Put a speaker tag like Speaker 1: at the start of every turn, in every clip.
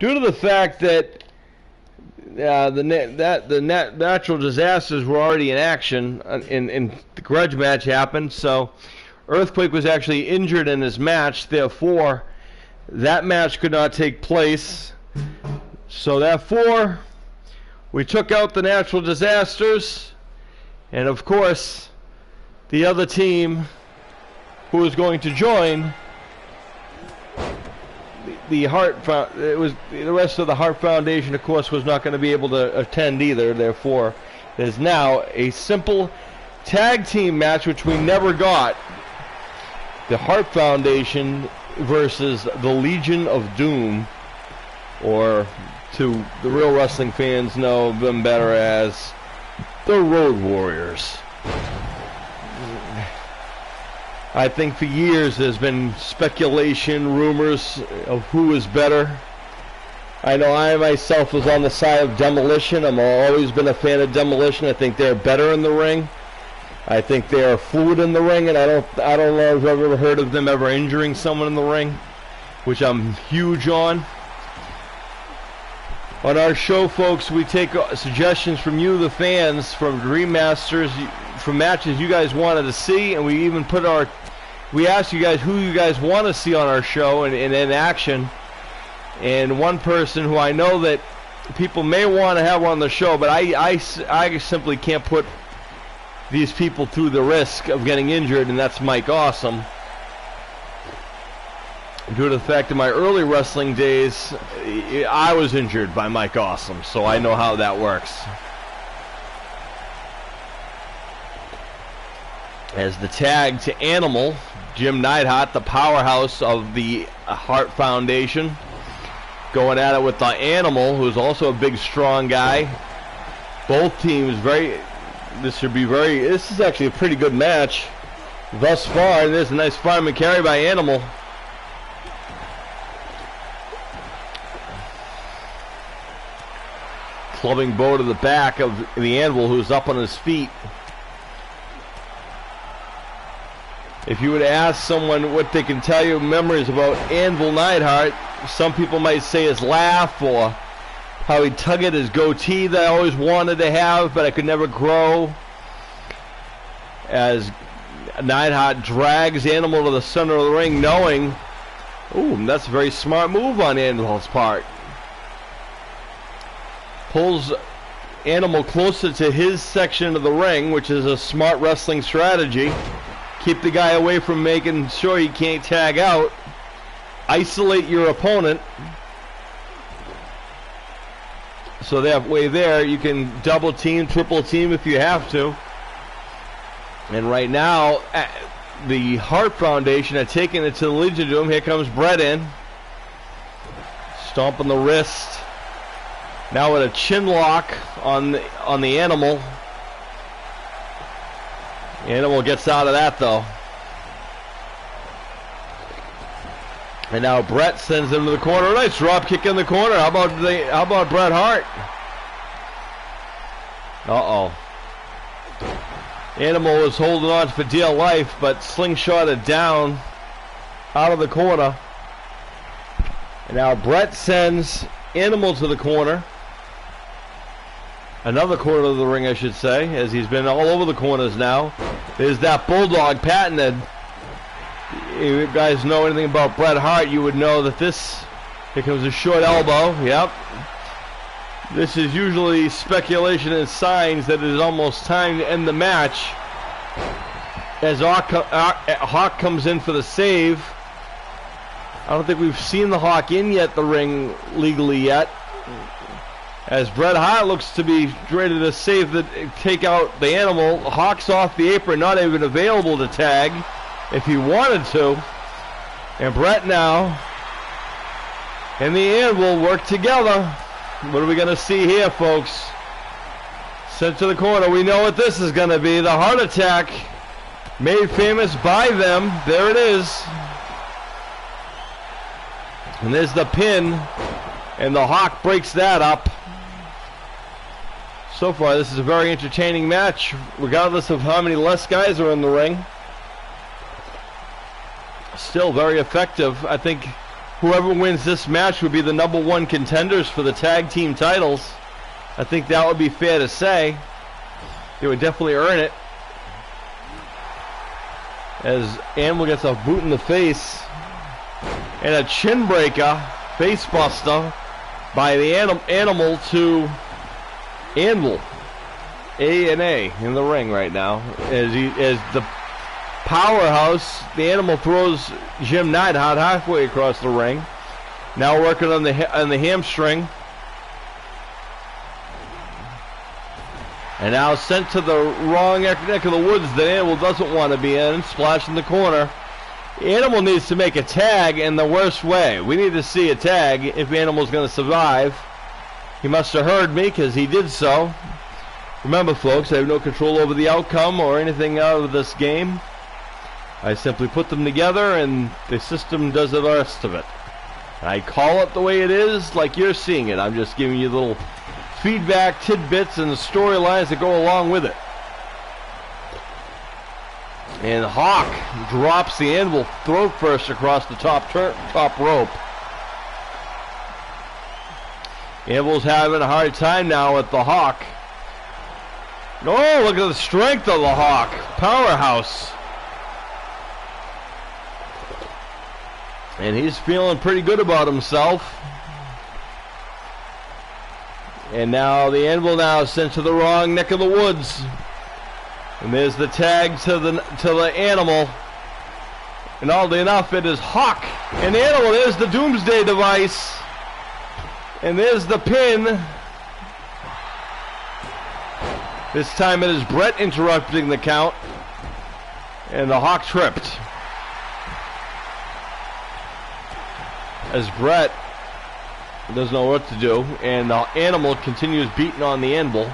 Speaker 1: due to the fact that the natural disasters were already in action, and the grudge match happened, so Earthquake was actually injured in his match, therefore that match could not take place. So therefore we took out the natural disasters, and of course the other team who was going to join the rest of the Hart Foundation, of course, was not going to be able to attend either. Therefore, it is now a simple tag team match, which we never got. The Hart Foundation versus the Legion of Doom, or to the real wrestling fans know them better as the Road Warriors. I think for years there's been speculation, rumors of who is better. I know I myself was on the side of Demolition. I've always been a fan of Demolition. I think they're better in the ring. I think they are fluid in the ring, and I don't know if I've ever heard of them ever injuring someone in the ring, which I'm huge on. On our show, folks, we take suggestions from you, the fans, from Dream Masters, from matches you guys wanted to see, and we even we asked you guys who you guys want to see on our show and in action. And one person who I know that people may want to have on the show, but I simply can't put these people through the risk of getting injured, and that's Mike Awesome. Due to the fact in my early wrestling days, I was injured by Mike Awesome, so I know how that works. As the tag to Animal, Jim Neidhart, the powerhouse of the Hart Foundation, going at it with the Animal, who's also a big, strong guy. Both teams this is actually a pretty good match thus far. And there's a nice fireman carry by Animal. Clubbing Bo to the back of the Anvil, who's up on his feet. If you would ask someone what they can tell you memories about Anvil Neidhart, some people might say his laugh, or how he'd tug at his goatee that I always wanted to have, but I could never grow. As Neidhart drags Animal to the center of the ring, knowing, ooh, that's a very smart move on Anvil's part. Pulls Animal closer to his section of the ring, which is a smart wrestling strategy. Keep the guy away from making sure he can't tag out. Isolate your opponent. So that way there, you can double team, triple team if you have to. And right now, the Hart Foundation are taking it to the Legion Doom. Here comes Brett in. Stomping the wrist. Now with a chin lock on the Animal. Animal gets out of that though. And now Brett sends him to the corner. Nice drop kick in the corner. How about Bret Hart? Uh-oh. Animal was holding on for dear life, but slingshotted down out of the corner. And now Brett sends Animal to the corner. Another corner of the ring, I should say, as he's been all over the corners now. There's that Bulldog patented. If you guys know anything about Bret Hart, you would know that here comes a short elbow. Yep. This is usually speculation and signs that it is almost time to end the match. As Hawk comes in for the save. I don't think we've seen the Hawk in the ring legally yet. As Bret Hart looks to be ready to take out the Animal. Hawk's off the apron, not even available to tag if he wanted to. And Bret now and the Anvil work together. What are we going to see here, folks? Sent to the corner. We know what this is going to be. The Heart Attack, made famous by them. There it is. And there's the pin. And the Hawk breaks that up. So far, this is a very entertaining match, regardless of how many less guys are in the ring. Still very effective. I think whoever wins this match would be the #1 contenders for the tag team titles. I think that would be fair to say. They would definitely earn it. As Animal gets a boot in the face and a chin breaker, face buster by the Animal to Anvil. A in the ring right now. As the powerhouse, the Animal throws Jim Neidhart halfway across the ring. Now working on the hamstring. And now sent to the wrong neck of the woods that Animal doesn't want to be in. Splash in the corner. Animal needs to make a tag in the worst way. We need to see a tag if Animal's going to survive. He must have heard me because he did so. Remember, folks, I have no control over the outcome or anything out of this game. I simply put them together and the system does the rest of it. I call it the way it is like you're seeing it. I'm just giving you little feedback, tidbits, and the storylines that go along with it. And Hawk drops the Anvil throat first across the top rope. Anvil's having a hard time now with the Hawk. Oh, look at the strength of the Hawk. Powerhouse. And he's feeling pretty good about himself. And now the Anvil now sent to the wrong neck of the woods. And there's the tag to the Animal. And oddly enough, it is Hawk. And the Animal, there's the Doomsday device. And there's the pin. This time it is Brett interrupting the count. And the Hawk tripped. As Brett doesn't know what to do. And the Animal continues beating on the Anvil.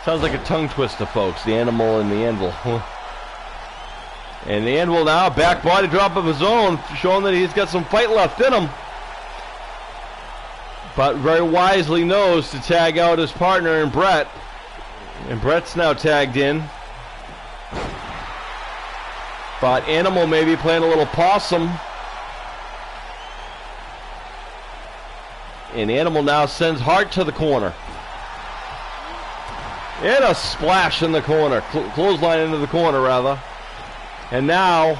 Speaker 1: Sounds like a tongue twister, folks. The Animal and the Anvil. And the Anvil now, back body drop of his own, showing that he's got some fight left in him. But very wisely knows to tag out his partner in Brett. And Brett's now tagged in. But Animal may be playing a little possum. And Animal now sends Hart to the corner. And a splash in the corner. Clothesline into the corner, rather. And now,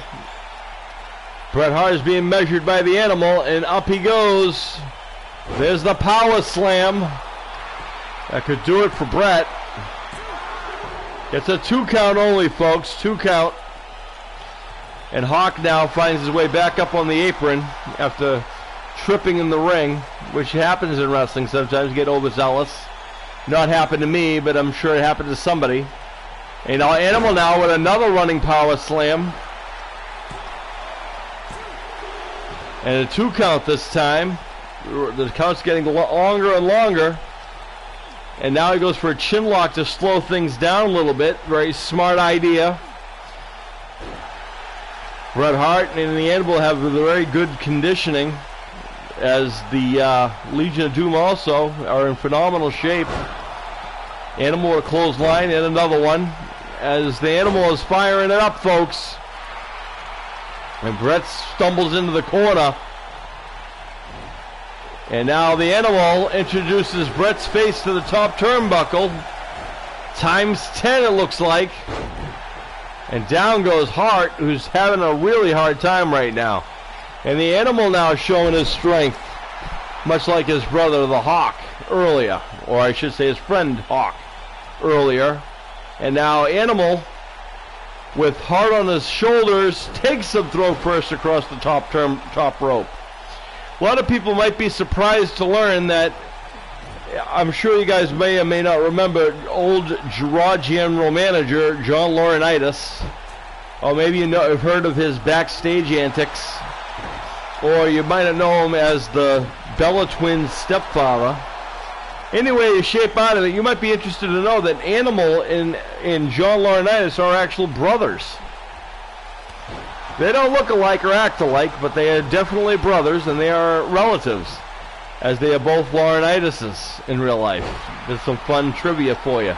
Speaker 1: Bret Hart is being measured by the Animal, and up he goes. There's the power slam. That could do it for Bret. It's a 2 count only, folks. 2 count. And Hawk now finds his way back up on the apron after tripping in the ring, which happens in wrestling sometimes. You get overzealous. Not happened to me, but I'm sure it happened to somebody. And now Animal now with another running power slam. And a 2 count this time. The count's getting longer and longer. And now he goes for a chin lock to slow things down a little bit. Very smart idea. Bret Hart and the Anvil have very good conditioning, as the Legion of Doom also are in phenomenal shape. Animal with a clothesline and another one, as the Animal is firing it up, folks. And Bret stumbles into the corner. And now the Animal introduces Bret's face to the top turnbuckle. Times 10 it looks like. And down goes Hart, who's having a really hard time right now. And the Animal now showing his strength, much like his brother, the Hawk, earlier. Or I should say his friend, Hawk, earlier. And now Animal, with Hart on his shoulders, takes him throw first across the top rope. A lot of people might be surprised to learn that, I'm sure you guys may or may not remember, old Raw General Manager John Laurinaitis, or maybe you've heard of his backstage antics, or you might not know him as the Bella Twins' stepfather. Anyway, you shape out of it, you might be interested to know that Animal and John Laurinaitis are actual brothers. They don't look alike or act alike, but they are definitely brothers, and they are relatives, as they are both Laurinaitis in real life. There's some fun trivia for you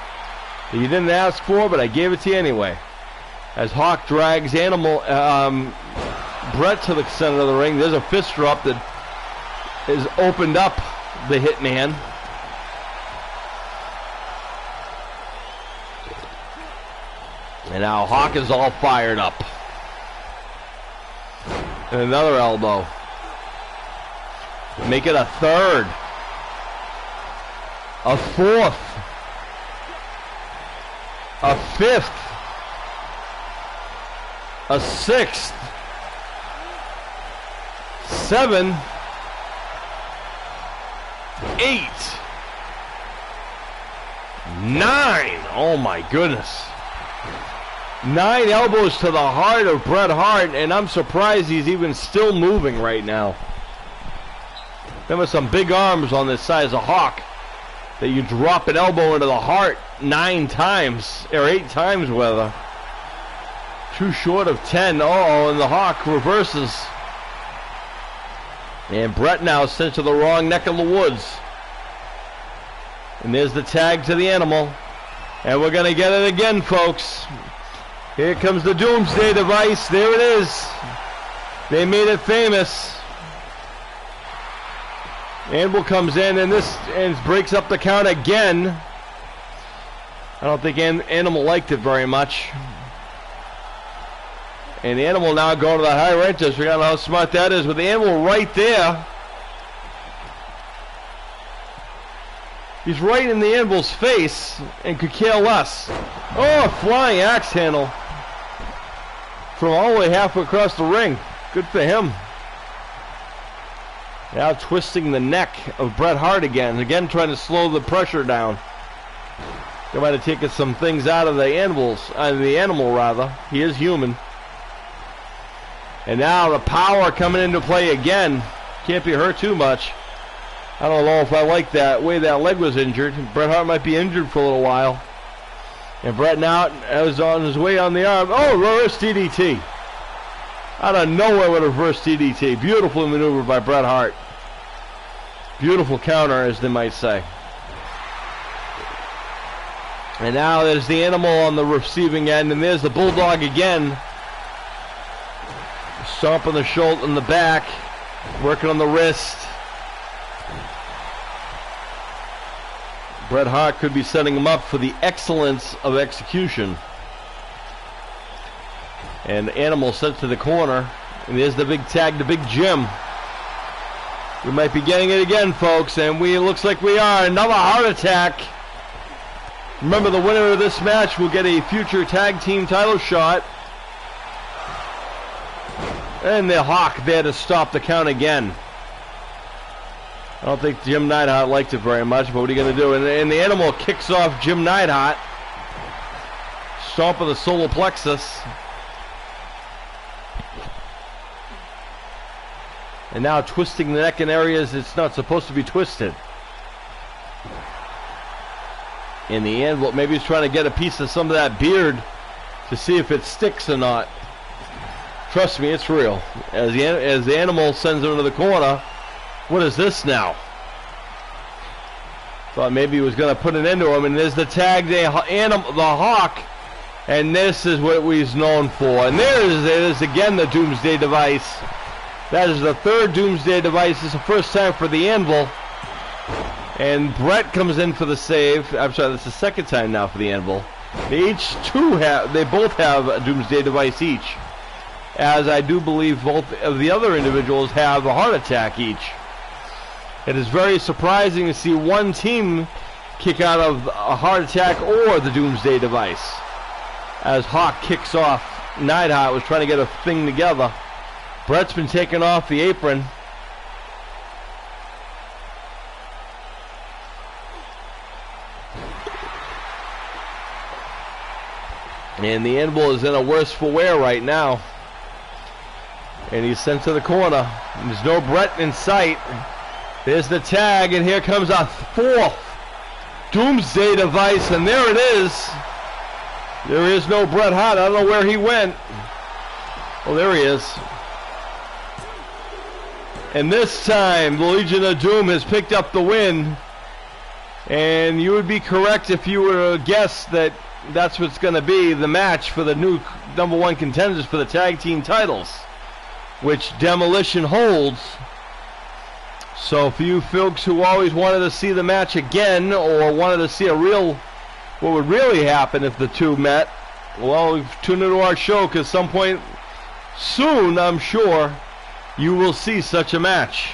Speaker 1: that you didn't ask for, but I gave it to you anyway. As Hawk drags Brett to the center of the ring. There's a fist drop that has opened up the Hitman. And now Hawk is all fired up. And another elbow. Make it a third. A fourth. A fifth. A sixth. 7. 8. 9. Oh my goodness. 9 elbows to the heart of Bret Hart, and I'm surprised he's even still moving right now. There were some big arms on this size of Hawk that you drop an elbow into the heart 9 times, or 8 times rather. Too short of 10. Uh-oh, and the Hawk reverses. And Bret now sent to the wrong neck of the woods. And there's the tag to the Animal. And we're going to get it again, folks. Here comes the Doomsday Device. There it is. They made it famous. Animal comes in and breaks up the count again. I don't think Animal liked it very much. And the Animal now going to the high wrenches. We got how smart that is with the Animal right there. He's right in the Animal's face and could care less. Oh, flying axe handle from all the way halfway across the ring. Good for him. Now twisting the neck of Bret Hart again trying to slow the pressure down. They might have taken some things out of the animal rather. He is human. And now the power coming into play again. Can't be hurt too much. I don't know if I like that way that leg was injured. Bret Hart might be injured for a little while. And Bret now is on his way on the arm. Oh, reverse DDT. Out of nowhere with a reverse DDT. Beautiful maneuver by Bret Hart. Beautiful counter, as they might say. And now there's the Animal on the receiving end. And there's the Bulldog again. Stomping the shoulder in the back. Working on the wrist. Bret Hart could be setting him up for the excellence of execution. And Animal sent to the corner. And there's the big tag to Big Jim. We might be getting it again, folks. And it looks like we are. Another heart attack. Remember, the winner of this match will get a future tag team title shot. And the Hawk there to stop the count again. I don't think Jim Neidhart liked it very much, but what are you going to do? And the Animal kicks off Jim Neidhart. Stomp of the solar plexus. And now twisting the neck in areas it's not supposed to be twisted. In the end, maybe he's trying to get a piece of some of that beard to see if it sticks or not. Trust me, it's real. As the Animal sends him to the corner. What is this now? Thought maybe he was going to put an end to him. And there's the tag, the Hawk. And this is what he's known for. And there it is again, the Doomsday Device. That is the third Doomsday Device. It's the first time for the Anvil. And Bret comes in for the save. I'm sorry, that's the second time now for the Anvil. They both have a Doomsday Device each. As I do believe both of the other individuals have a heart attack each. It is very surprising to see one team kick out of a heart attack or the Doomsday Device. As Hawk kicks off, Neidhart was trying to get a thing together. Bret's been taken off the apron. And the Anvil is in a worse for wear right now. And he's sent to the corner. And there's no Bret in sight. There's the tag, and here comes a fourth Doomsday Device, and there it is. There is no Bret Hart. I don't know where he went. Oh, there he is. And this time, the Legion of Doom has picked up the win. And you would be correct if you were to guess that that's what's going to be the match for the new #1 contenders for the tag team titles, which Demolition holds. So for you folks who always wanted to see the match again, or wanted to see what would really happen if the two met, well, tune into our show, because some point soon, I'm sure, you will see such a match.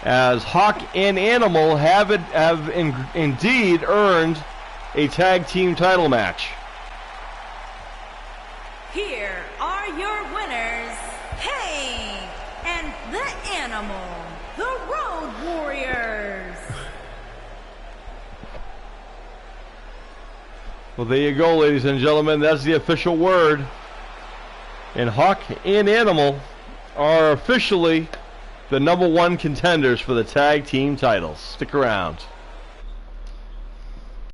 Speaker 1: As Hawk and Animal have indeed earned a tag team title match.
Speaker 2: Here are your winners, Hank and the Animal, the Road Warriors.
Speaker 1: Well, there you go, ladies and gentlemen. That's the official word. And Hawk and Animal are officially the #1 contenders for the tag team titles. Stick around.